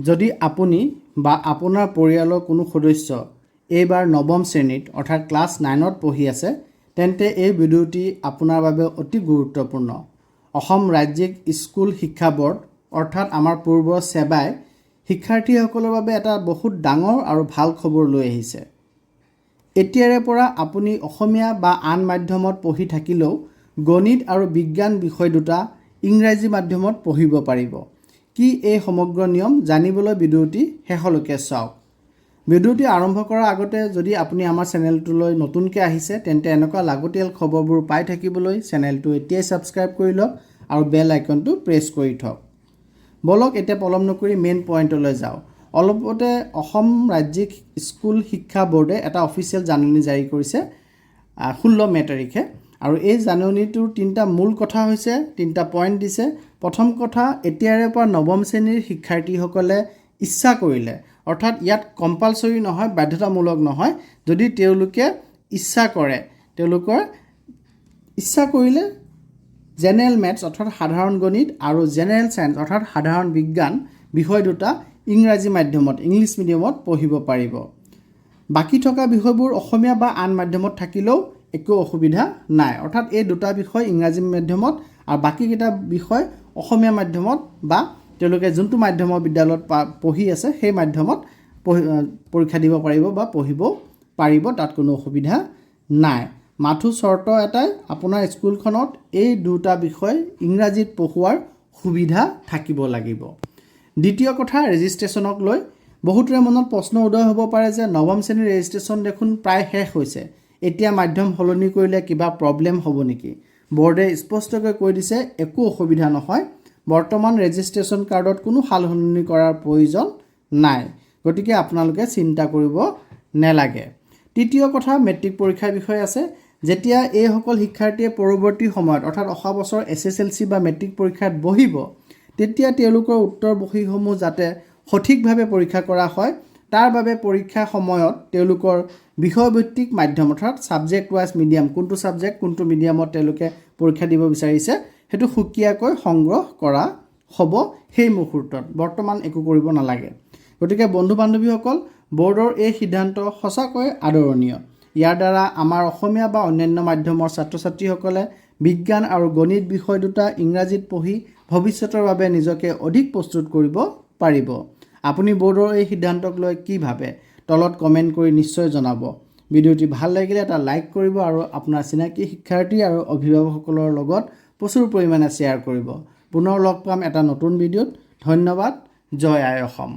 যদি আপুনি বা আপোনাৰ পৰিয়ালৰ কোনো সদস্য এইবাৰ নৱম শ্ৰেণীত অৰ্থাৎ ক্লাছ 9ত পঢ়ি আছে তেন্তে এই ভিডিঅ'টি আপোনাৰ বাবে অতি গুৰুত্বপূৰ্ণ। অসম ৰাজ্যিক স্কুল শিক্ষা বৰ্ড অৰ্থাৎ আমাৰ পূৰ্বৰ সেৱাই শিক্ষাৰ্থীসকলৰ বাবে এটা বহুত ডাঙৰ আৰু ভাল খবৰ লৈ আহিছে। এতিয়াৰে পৰা আপুনি অসমীয়া বা আন মাধ্যমত পঢ়ি থাকিলেও গণিত আৰু বিজ্ঞান বিষয় দুটা ইংৰাজী মাধ্যমত পঢ়িব পাৰিব। কি এই সমগ্ৰ নিয়ম জানিবলৈ ভিডিঅ'টি শেষলৈকে চাওক। ভিডিঅ'টি আৰম্ভ কৰাৰ আগতে যদি আপুনি আমাৰ চেনেলটোলৈ নতুনকৈ আহিছে তেন্তে এনেকুৱা লাগতিয়াল খবৰবোৰ পাই থাকিবলৈ চেনেলটো এতিয়াই ছাবস্ক্ৰাইব কৰি লওক আৰু বেল আইকনটো প্ৰেছ কৰি থওক। বলক এতিয়া পলম নকৰি মেইন পইণ্টলৈ যাওঁ। অলপতে অসম ৰাজ্যিক স্কুল শিক্ষা বৰ্ডে এটা অফিচিয়েল জাননী জাৰি কৰিছে 16 মে তাৰিখে আৰু এই জাননীটোৰ তিনিটা মূল কথা হৈছে, তিনিটা পইণ্ট দিছে। প্ৰথম কথা, এতিয়াৰে পৰা নৱম শ্ৰেণীৰ শিক্ষাৰ্থীসকলে ইচ্ছা কৰিলে অৰ্থাৎ ইয়াত কম্পালচৰি নহয়, বাধ্যতামূলক নহয়, যদি তেওঁলোকে ইচ্ছা কৰে তেওঁলোকৰ ইচ্ছা কৰিলে জেনেৰেল মেথছ অৰ্থাৎ সাধাৰণ গণিত আৰু জেনেৰেল ছায়েন্স অৰ্থাৎ সাধাৰণ বিজ্ঞান বিষয় দুটা ইংৰাজী মাধ্যমত ইংলিছ মিডিয়ামত পঢ়িব পাৰিব। বাকী থকা বিষয়বোৰ অসমীয়া বা আন মাধ্যমত থাকিলেও একো অসুবিধা নাই। অৰ্থাৎ এই দুটা বিষয় ইংৰাজী মাধ্যমত আৰু বাকীকেইটা বিষয় অসমীয়া মাধ্যমত বা তেওঁলোকে যোনটো মাধ্যমৰ বিদ্যালয়ত পঢ়ি আছে সেই মাধ্যমত পৰীক্ষা দিব পাৰিব বা পঢ়িব পাৰিব, তাত কোনো অসুবিধা নাই। মাথো চৰ্ত এটাই, আপোনাৰ স্কুলখনত এই দুটা বিষয় ইংৰাজীত পঢ়োৱাৰ সুবিধা থাকিব লাগিব। দ্বিতীয় কথা, ৰেজিষ্ট্ৰেশ্যনক লৈ বহুতৰে মনত প্ৰশ্ন উদয় হ'ব পাৰে যে নৱম শ্ৰেণীৰ ৰেজিষ্ট্ৰেশ্যন দেখোন প্ৰায় শেষ হৈছে, এতিয়া মাধ্যম সলনি কৰিলে কিবা প্ৰব্লেম হ'ব নেকি? বৰ্ডে স্পষ্টকৈ কৈ দিছে একো অসুবিধা নহয়, বৰ্তমান ৰেজিষ্ট্ৰেশ্যন কাৰ্ডত কোনো সাল সলনি কৰাৰ প্ৰয়োজন নাই, গতিকে আপোনালোকে চিন্তা কৰিব নালাগে। তৃতীয় কথা, মেট্ৰিক পৰীক্ষাৰ বিষয়ে আছে। যেতিয়া এইসকল শিক্ষাৰ্থীয়ে পৰৱৰ্তী সময়ত অৰ্থাৎ অহা বছৰ SSLC বা মেট্ৰিক পৰীক্ষাত বহিব তেতিয়া তেওঁলোকৰ উত্তৰ বহীসমূহ যাতে সঠিকভাৱে পৰীক্ষা কৰা হয় তাৰ বাবে পৰীক্ষাৰ সময়ত তেওঁলোকৰ বিষয়ভিত্তিক মাধ্যম অৰ্থাৎ ছাবজেক্ট ৱাইজ মিডিয়াম, কোনটো ছাবজেক্ট কোনটো মিডিয়ামত তেওঁলোকে পৰীক্ষা দিব বিচাৰিছে সেইটো সুকীয়াকৈ সংগ্ৰহ কৰা হ'ব সেই মুহূৰ্তত, বৰ্তমান একো কৰিব নালাগে। গতিকে বন্ধু বান্ধৱীসকল, বৰ্ডৰ এই সিদ্ধান্ত সঁচাকৈ আদৰণীয়। ইয়াৰ দ্বাৰা আমাৰ অসমীয়া বা অন্যান্য মাধ্যমৰ ছাত্ৰ ছাত্ৰীসকলে বিজ্ঞান আৰু গণিত বিষয় দুটা ইংৰাজীত পঢ়ি ভৱিষ্যতৰ বাবে নিজকে অধিক প্ৰস্তুত কৰিব পাৰিব। আপুনি বৰ্ডৰ এই সিদ্ধান্তক লৈ কি ভাবে তলত কমেণ্ট কৰি নিশ্চয় জনাব। ভিডিঅ'টি ভাল লাগিলে এটা লাইক কৰিব আৰু আপোনাৰ চিনাকি শিক্ষাৰ্থী আৰু অভিভাৱকসকলৰ লগত প্ৰচুৰ পৰিমাণে শ্বেয়াৰ কৰিব। পুনৰ লগ পাম এটা নতুন ভিডিঅ'ত। ধন্যবাদ। জয় আই অসম।